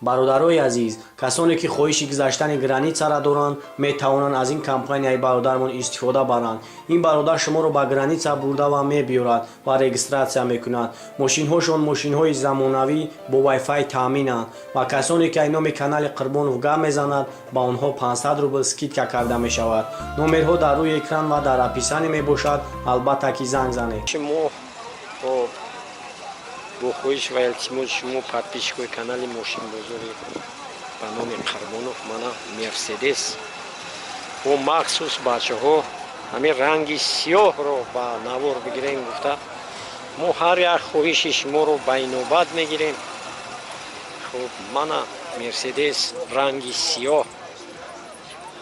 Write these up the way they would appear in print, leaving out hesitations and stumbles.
бародарои азиз, касоне ки хоҳиши гузаштани границаро доранд метавонанд аз ин компанияи бародармон истифода баранд. Ин бародар шуморо ба граница бурда ва мебиёрад ва регистратсия мекунад. мошинҳошон мошинҳои замонавӣ бо вайфай таъминанд ва касоне ки айноми канали Қурбонов гап мезанад ба онҳо 500 рубл скидка карда мешавад. номерҳо дар рӯи экран ва дар описание мебошад. албатта ки занг занед. бо хоҳиш ва илтимоси шумо подписчикои канали мошинбозори ба номи Қурбонов мана мерседес бо махсус бачаҳо ҳамин ранги сиёҳро ба навор бигирем гуфта мо ҳар як хоҳиши шуморо ба инобат мегирем. хуб мана мерседес ранги сиёҳ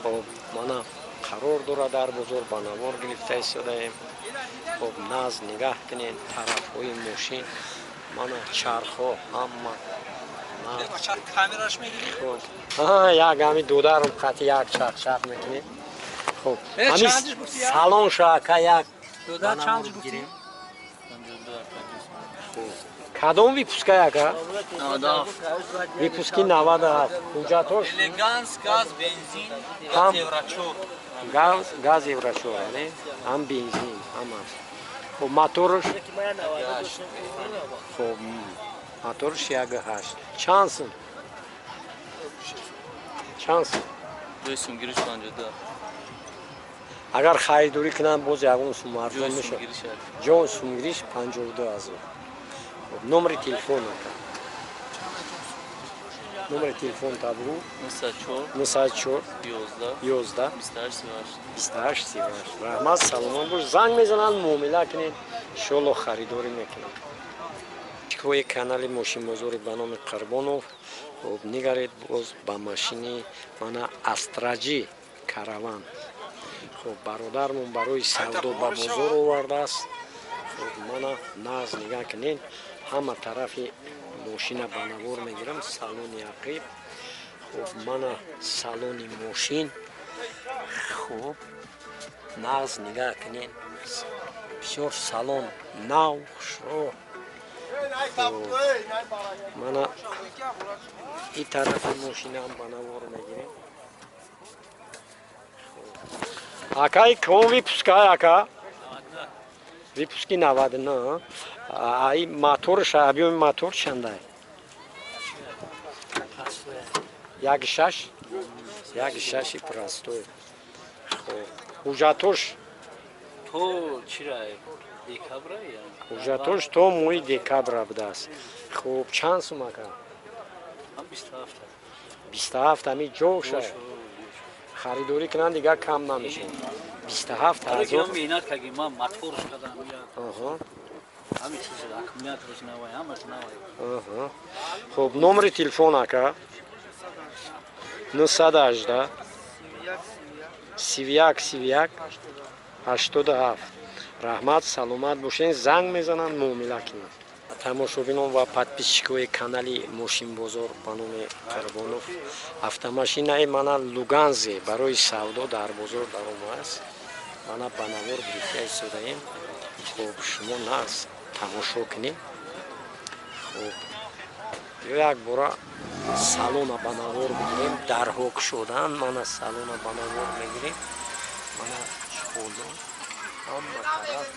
хуб мана қарор дорад дар бозор ба навор гирифта истодаем. хуб наз нигаҳ кунед тарафҳои мошин мана чархҳо ҳама як ҳами додарм қати як чарх мекунем. хуб ҳами салон шака як гирем. кадом випуска яка? випуски 97. ҳуҷҷатош элеганс газ бензин газ евро 4 ҳам бензин ҳама. хуб моторш хуб моторш 1.8 чанд сум? чанд сум? 2 сум гириш 52. агар харидорӣ кунанд боз ягон сум арзон мешавад. ҷон сум гириш 52000. номери телефон номери телефон табу 94 11 28 38. раҳмат, саломат бош. занг мезананд, муомила кунед, иншоалло харидорӣ мекунанд. чикои канали мошинбозори ба номи Қурбонов. хуб нигаред боз ба машини мана Астраҷи караван. хуб бародармон барои савдо ба бозор овардааст. хуб мана наз нигаҳ кунед, ҳама тарафи мошина ба навор мегирам. салони ақиб хуб мана салони мошин. хуб наз нигаҳ кунед, бисёр салон нав хушро. мана ин тарафи мошинам ба навор мегирем. акай ком випуска ака випуски 99. ай моторш объёми мотор чандай? 1.6 простой. хуб ҳуҷҷатош то чира декабра я ҳуҷҷатош то моҳи декабра будааст. хуб чанд сум ака? 27. ҳамин ҷоша харидорӣ кунанд дигар кам намешавад. 27000. меҳнат кардем ман моторш кардам я аҳа ҳамин чиз аккумуляторш навай ҳамаш навай. аҳа хуб номери телефон ака 918 31 87. раҳмат, саломат бошед. занг мезананд, муомила кунанд. тамошобинон ва подписчикои канали мошинбозор ба номи Қурбонов. автомашинаи мана Луганзе барои савдо дар бозор даромадааст. мана ба навор гирифта истодаем. хуб шумо наз тамошо кунед. хуб як бора салона ба навор бигирем. дарҳо кушоданд. мана салона ба навор мегирем. мана чиҳода ҳама тараф.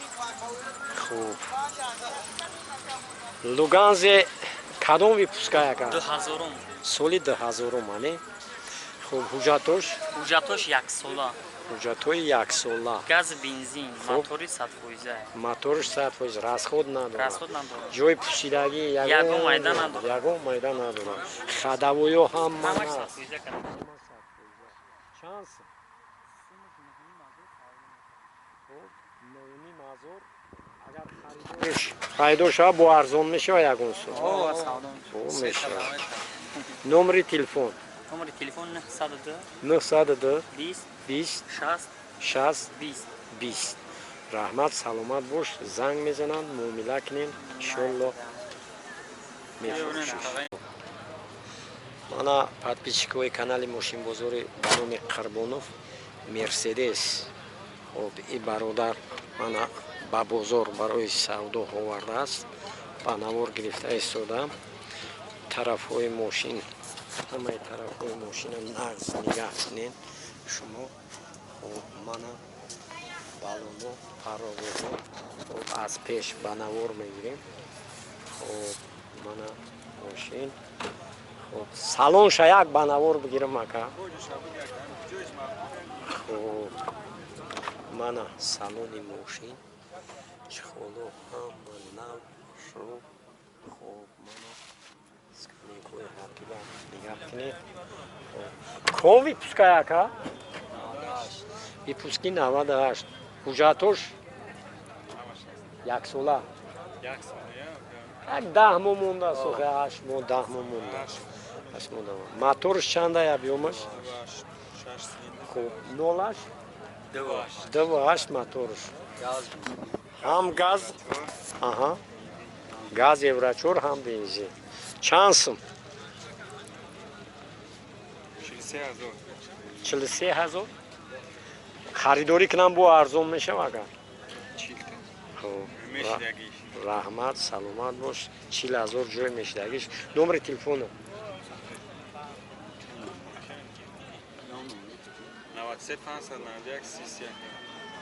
хуб Луганзе кадом випуска яка? 2000 соли 2000 ане. хуб ҳуҷҷатош 1 сола. ҳуҷҷатҳои 1 сола. газ бензин мотори 100%. моториш 100%. расход надорад. расход надорад. ҷои пӯшидагӣ ягон майда надорад. ягон майда надорад. хадавоё ҳама ҳамаш 100% карда. чанд сум? агар харидор шава бо арзон мешава ягон сум. мешавад. номери телефон номери телефон 902 20 20 60 20 20. 20. раҳмат, саломат бош. занг мезананд, муомила кунем, иншоалло мефурӯшем. мана подписчикои канали мошинбозори ба номи Қурбонов мерседес. хуб и бародар мана ба бозор барои савдо овардааст. ба навор гирифта истодам. тарафҳои мошин, ҳамаи тарафҳои мошина нағз нигаҳ кунед шумо. хоб мана балоно паровозо хоб аз пеш ба навор мегирем. хоб мана мошин. хоб салонша як ба навор бигирам ака. хоб мана салони мошин чихоло ҳама нав шӯб. хоб мана скамейкои ҳақиба нигоҳ кунед. ком випускай ака? випуски 98. ҳуҷҷатош яксола. як 10 моҳ мондааст, 8 моҳ 10 моҳ мондааст. моторш чанда объёмаш? хуб, нолаш? 2.8 моторш. ҳам газ? Аҳа. газ еврочор, ҳам бензин. Чанд сум? 43000. харидорӣ кунам бо арзон мешавад? раҳмат, саломат бош. 40000 ҷой мешидагиш. номери телефона?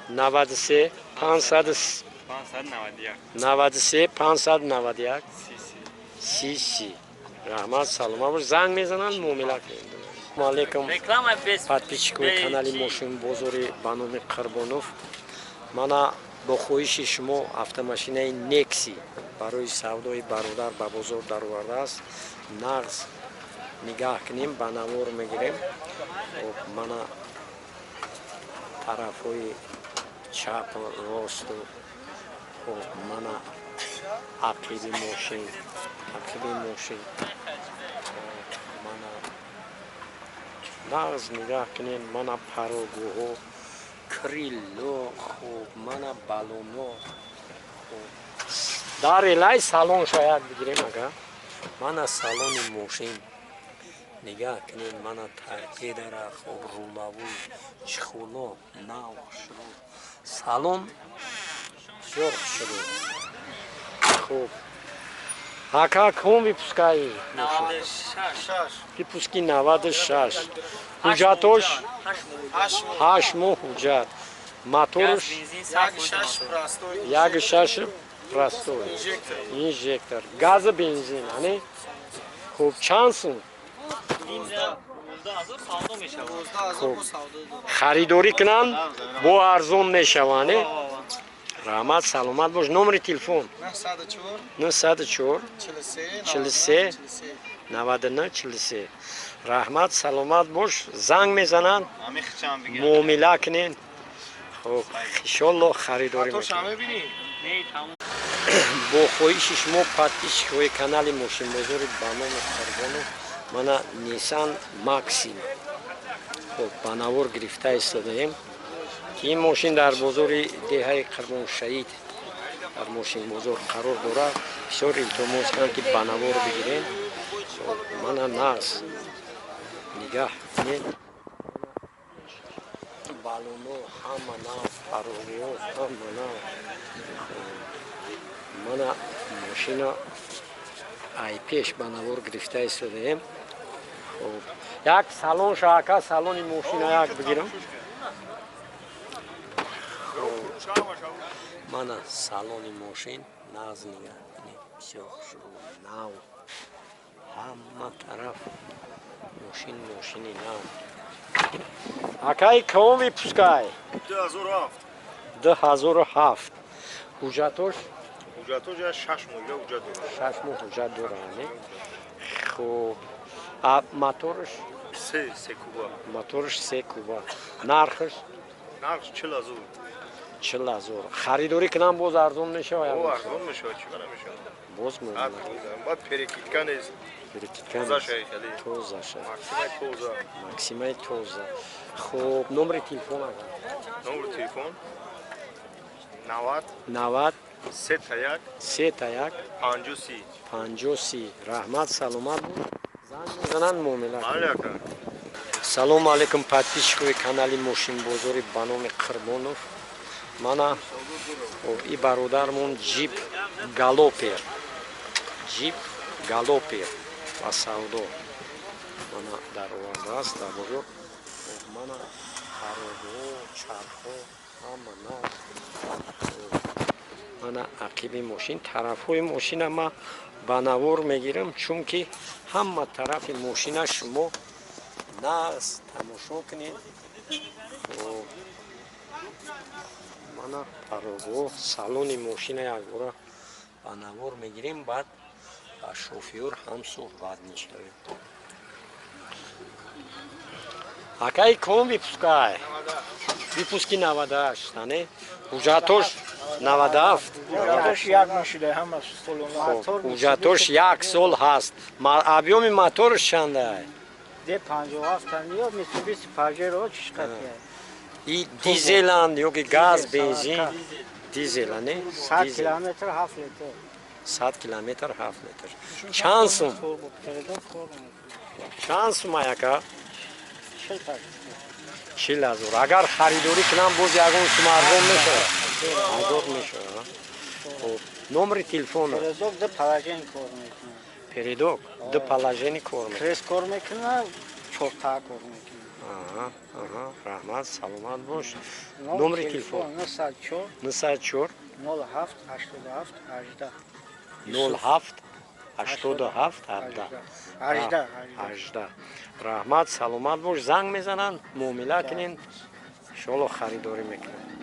93 591 30. раҳмат, саломат бош. занг мезананд, муомила кунед. Ассалому алайкум. подписчикои канали Мошин бозори ба номи Қурбонов. мана бо хоҳиши шумо автомашинаи Nexi барои савдои бародар ба бозор даровардааст. нағз нигоҳ кунем, ба навор мегирем. мана тарафҳои чапу росту мана ақиби мошин мана нағз нигоҳ кунем. мана парогӯҳо, крило, хуб мана балоно. дар элай салон шояд бигирем ага. мана салони мошин нигоҳ кунем. мана таркедара хуб рулавӯ чихоло нав шуд. салон бисёр шуд. хуб ака ком випускаи? 96. випуски 96. ҳуҷҷатош 8 моҳ ҳуҷҷат. моторш 1.6 простой. инжектор. гази бензин, ане? хуб чанд сум? 12000 харидорӣ кунанд бо арзон мешаванд. раҳмат, саломат бош. номери телефон? 94 43 99 43. раҳмат, саломат бош. занг мезананд, муомила кунед. хуб иншолло харидорӣ мекунед. бо хоҳиши шумо подписчикои канали Мошинбозори ба номи Қурбонов, мана Nissan Maxima хуб ба навор гирифта истодаем. ин мошин дар бозори деҳаи Қурбоншаҳид дар Мошинбозор қарор дорад. бисёр илтимос кунанд ки ба навор бигирем. мана нағз нигоҳ кунед. балоно ҳама нав, парогиҳо ҳама нав. мана мошина ай пеш ба навор гирифта истодаем. хуб як салон шаҳака, салони мошина як бигирам. мана салони мошин нағз нигоҳ кунед. бисёр шуд нав. ҳама тараф мошини нав. акаи ком випускай? 2007. ҳуҷҷатош? 6 моҳ ҳуҷҷат дорад. хуб моторш? 3 куба. нархш? 40000. харидорӣ кунам боз арзон мешавад? боз перекидка нест. тоза шаҳр. максимаи тоза. хуб номери телефон? номери телефон 90 31 53 50. раҳмат, саломат буд. занг мезананд, муомила. салому алайкум подписчикои канали Мошинбозори ба номи Қурбонов. мана и бародармон ҷип галопер و سودا مانا در آورده است در بزرگ مانا قرارگاه چرخها همه مانا عقیب ماشین طرف های ماشین ما با نوار میگیرم چون که همه طرف ماشین شما نست تماشا کنید مانا قرارگاه سالون ماشین یک بار با نوار میگیریم بعد با شوفیور هم صحبت میشنویم акай ком випускай випуски 98 тане ҳуҷҷатош 97 Ятош як машина ҳама столон. ҳуҷҷатош 1 сол ҳаст объёми моторш чанда Де 57 тани Mitsubishi Pajero чишқатия. и дизеланд ёки газ бензин дизелане 100 километр 7 литр. 100 километр 7 литр чанд сум чанд сум ака 40 000 агар харидорӣ кунам боз ягон сум арзон мешавад азоб мешавад хуб номери телефон Передок де положение кор мекунад. передок ду положение кор мекунад Пресс кор мекунад, чорта кор мекунад. раҳмат саломат бош номери телефон 94 07 87 18 07 87 18 раҳмат саломат бош занг мезананд муомила кунед иншоалло харидорӣ мекунед